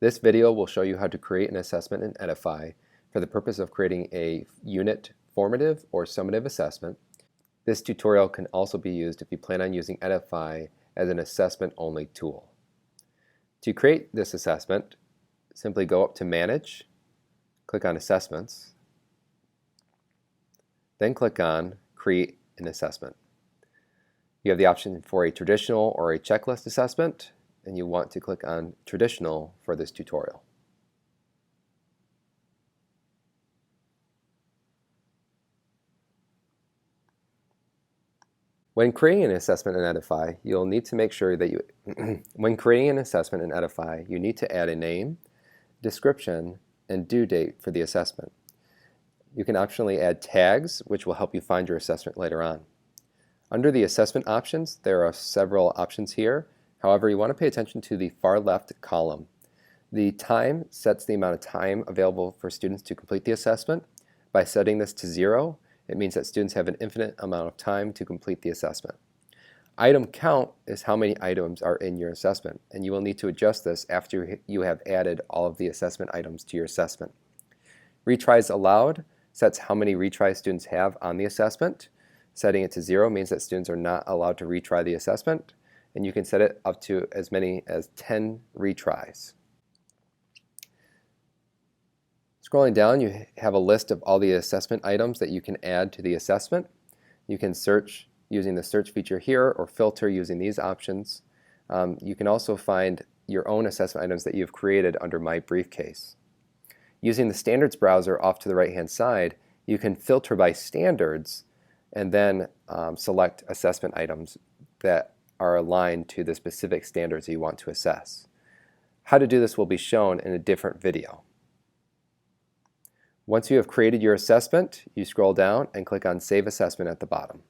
This video will show you how to create an assessment in Edify for the purpose of creating a unit formative or summative assessment. This tutorial can also be used if you plan on using Edify as an assessment-only tool. To create this assessment, simply go up to Manage, click on Assessments, then click on Create an Assessment. You have the option for a traditional or a checklist assessment, and you want to click on Traditional for this tutorial. When creating an assessment in Edify, you'll need to make sure that when creating an assessment in Edify, you need to add a name, description, and due date for the assessment. You can optionally add tags, which will help you find your assessment later on. Under the assessment options, there are several options here. However, you want to pay attention to the far left column. The time sets the amount of time available for students to complete the assessment. By setting this to 0, it means that students have an infinite amount of time to complete the assessment. Item count is how many items are in your assessment, and you will need to adjust this after you have added all of the assessment items to your assessment. Retries allowed sets how many retries students have on the assessment. Setting it to 0 means that students are not allowed to retry the assessment, and you can set it up to as many as 10 retries. Scrolling down, you have a list of all the assessment items that you can add to the assessment. You can search using the search feature here or filter using these options. You can also find your own assessment items that you've created under My Briefcase. Using the standards browser off to the right-hand side, you can filter by standards and then select assessment items that are aligned to the specific standards that you want to assess. How to do this will be shown in a different video. Once you have created your assessment, you scroll down and click on Save Assessment at the bottom.